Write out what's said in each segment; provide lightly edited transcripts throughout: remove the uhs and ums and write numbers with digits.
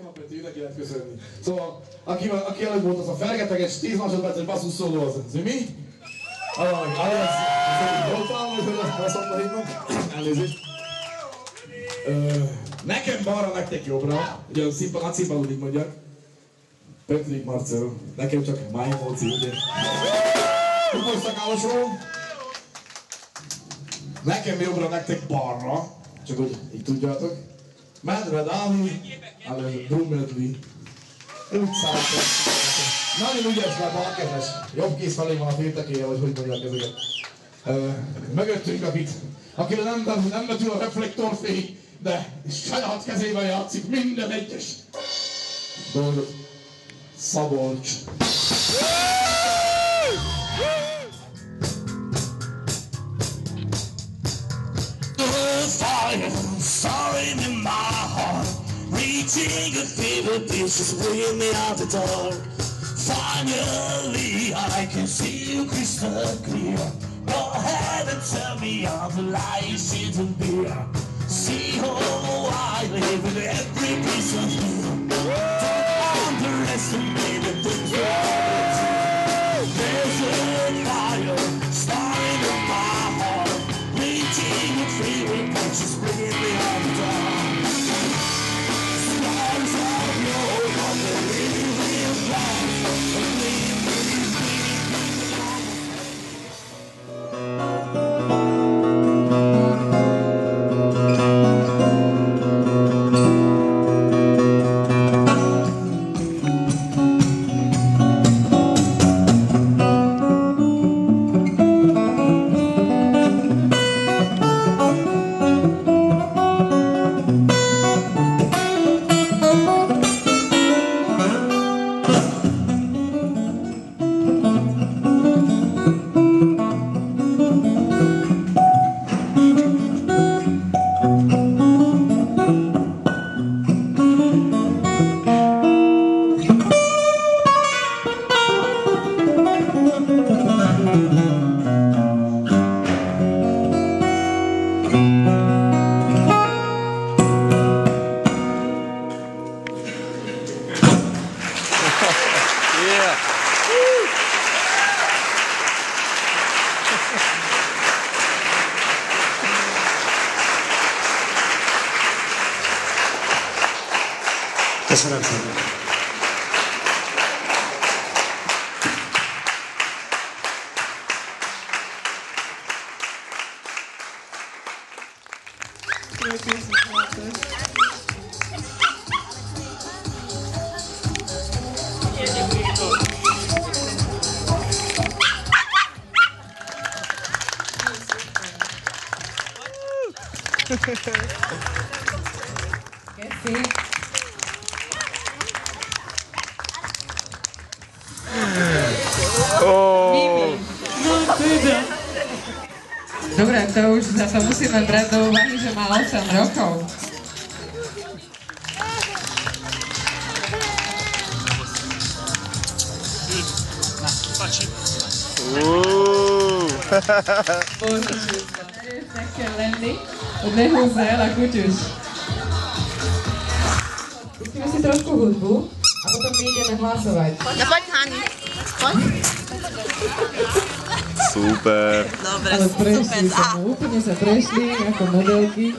Alapvető, neki lehet köszönni. Szóval, aki előbb volt, az a fergeteges 10 másodperces basszus szóló az. Mi? Volt valami, hogy azt mondta hívnak? Elnézést. Nekem balra, nektek jobbra. Ugye a nagy színpaludig mondjak. Petrik Marcel. Nekem csak My Emoci, ugye? Kuposztakálosról. Nekem jobbra, nektek balra. Csak hogy így tudjátok. Medre Dávid, Brummedli. Nagyon ügyes, mert balkezes. Jobb kéz felé van a féltekéje, vagy hogy mondják ezeket. Mögöttünk, akire nem betül a reflektorfény, de saját kezével játszik minden egyes dolgot. Szabolcs. Sorry in my heart, reaching a fever pitch is bringing me out the door. Finally, I can see you crystal clear. Go ahead and tell me all the lies you didn't bear. See how I live with every piece of you. Don't underestimate the things that I do. There's a fire starting in my heart, reaching a fever pitch is bringing me out the door. Stars of your on the living life. Köszönöm szépen. Dobre, to už za to musíme brať do úvahy, že má 8 rokov. Erősnek kell lenni, hogy ne húzza el a kutyus. Pustíme si trošku hudbu a potom my ideme hlasovať. No poď, Hani, poď. Super. Dobre, Ale prešli super. sa mu, úplne sa prešli ako modelky.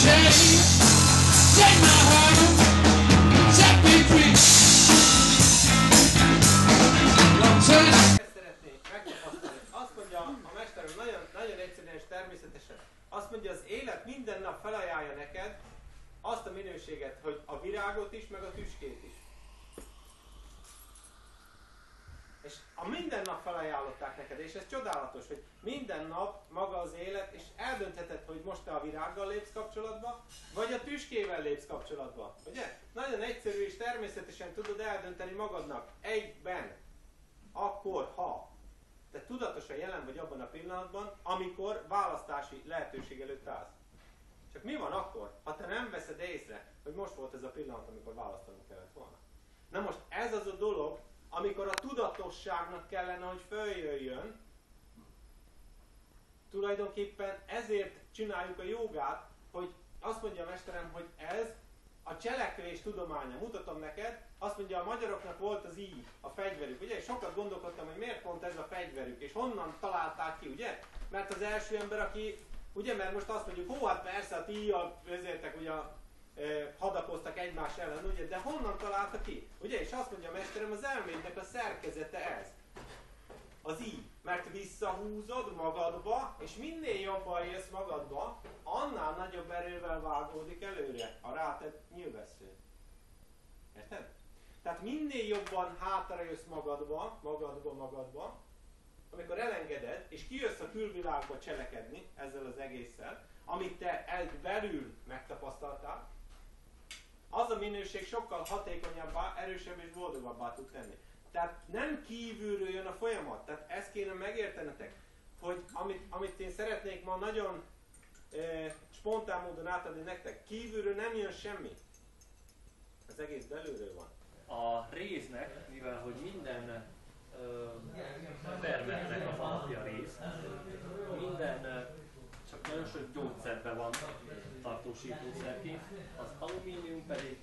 Take my hand, set me free. Ezt szeretnék megtapasztalni. Azt mondja a mesterem nagyon egyszerűen és természetesen. Azt mondja, az élet minden nap felajánlja neked azt a minőséget, hogy a virágot is, meg a tüskét is. És a minden nap felajánlották neked, és ez csodálatos, hogy minden nap maga az élet, és eldöntheted, hogy most te a virággal lépsz kapcsolatba, vagy a tüskével lépsz kapcsolatba. Ugye? Nagyon egyszerű és természetesen tudod eldönteni magadnak egyben, akkor, ha te tudatosan jelen vagy abban a pillanatban, amikor választási lehetőség előtt állsz. Csak mi van akkor, ha te nem veszed észre, hogy most volt ez a pillanat, amikor választanunk kellett volna? Na most ez az a dolog, amikor a tudatosságnak kellene, hogy följöjjön. Tulajdonképpen ezért csináljuk a jogát, hogy azt mondja a mesterem, hogy ez a cselekvés tudománya. Mutatom neked, azt mondja, a magyaroknak volt az íj, a fegyverük. Ugye, és sokat gondolkodtam, hogy miért pont ez a fegyverük, és honnan találták ki, ugye? Mert az első ember, aki, ugye, mert most azt mondjuk, hó, hát persze a íjjal vezértek, ugye, hadakoztak egymás ellen, ugye, de honnan találta ki? Ugye, és azt mondja a mesterem, az elmédnek a szerkezete ez. Az íj. Mert visszahúzod magadba, és minél jobban élsz magadba, annál nagyobb erővel vágódik előre a rátett nyilvessző. Érted? Tehát minél jobban hátra jössz magadba, amikor elengeded, és kijössz a külvilágba cselekedni ezzel az egésszel, amit te belül megtapasztaltál, az a minőség sokkal hatékonyabbá, erősebb és boldogabbá tud tenni. Tehát nem kívülről jön a folyamat. Tehát ezt kéne megértenetek, hogy amit én szeretnék ma nagyon spontán módon átadni nektek, kívülről nem jön semmi. Az egész belülről van. A réznek, mivel hogy minden termetnek az alapja rész, minden csak nagyon sok gyógyszerben van tartósítószerként, az alumínium pedig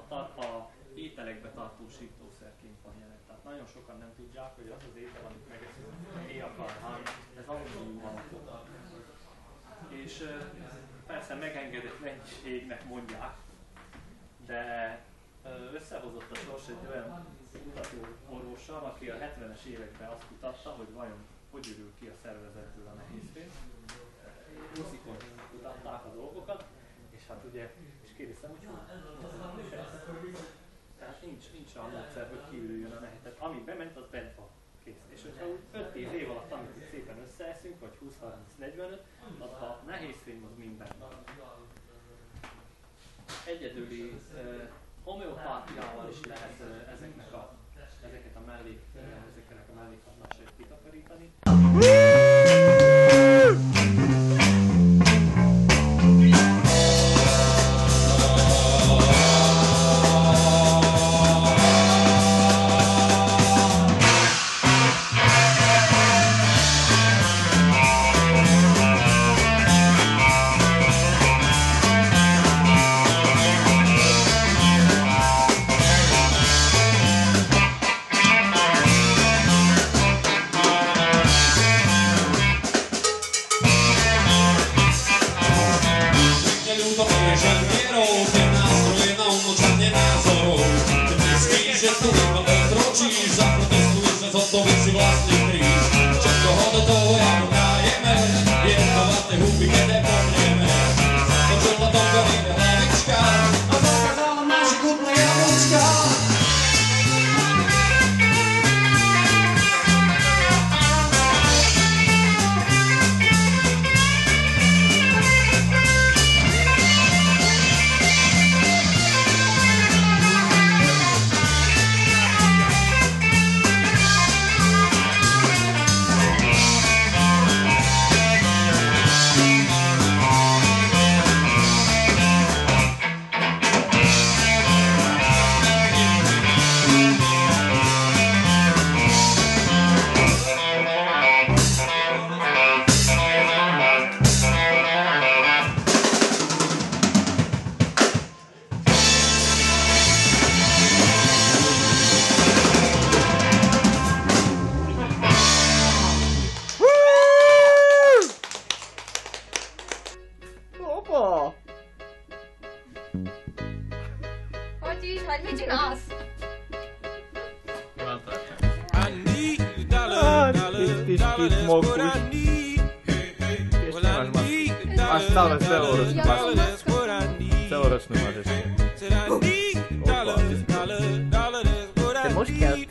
a ételekbe tartósítószerként van jelen. Tehát nagyon sokan nem tudják, hogy az az étel, amit megeszünk, éjjel-hán, ez alumínium alapú. És persze megengedett mennyiségnek mondják, de összehozott a sors egy olyan kutatóorvossal, aki a 70-es években azt kutatta, hogy vajon hogy ürül ki a szervezetből a nehézfém. Muszikon kutatták a dolgokat, és hát ugye, és kérdeztem, hogy tehát nincs a módszer, hogy kiürüljön a nehéz. Tehát ami bement, az bent van. Kész. És hogyha 5-10 év alatt, amit szépen összeeszünk, vagy 20-30-45, az a nehézfém az minden. Egyedüli homeopátiával is lehet ezeknek a mellékhatásait kitakarítani. zapraszać, będzie nas. Ty smokuś. Jeszcze masz maskę. Masz całe całoroczny maskę. Całoroczny masz jeszcze. Opa, ty możesz kwiaty.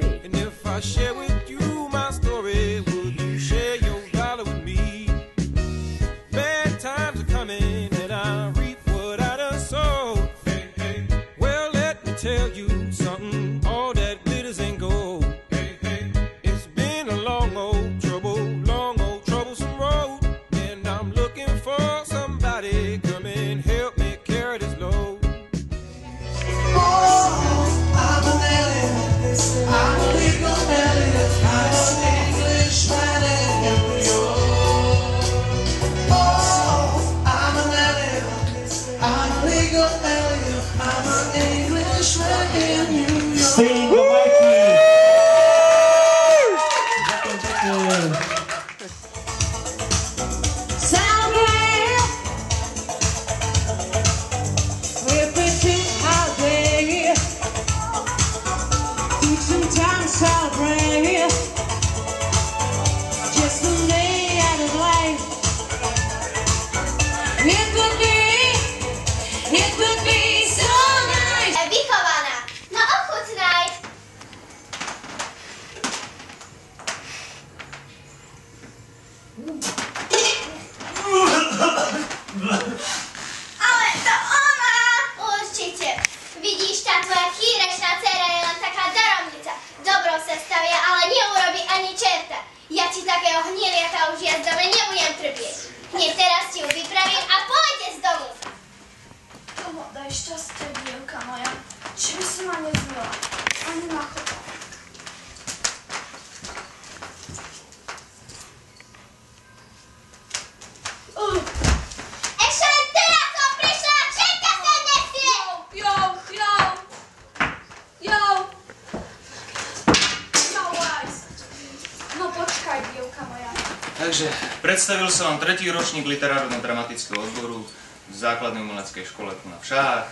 Takže predstavil som vám 3. ročník literárno-dramatického odboru v základnej umeleckej škole tu na Všách.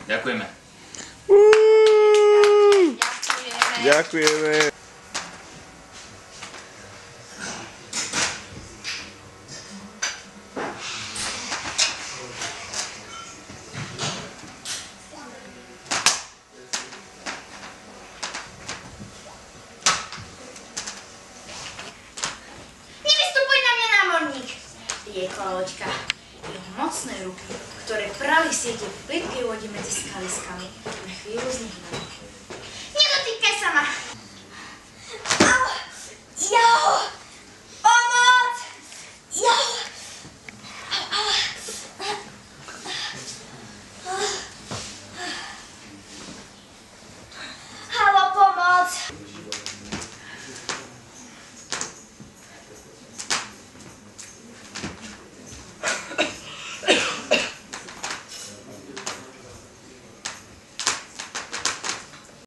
Ďakujeme. Ďakujeme. Riekla loďka. Jeho mocné ruky, ktoré prali siete v plitkej lodi medzi skaliskami, na chvíľu z nich nadýchli. Nedotýkaj sa ma!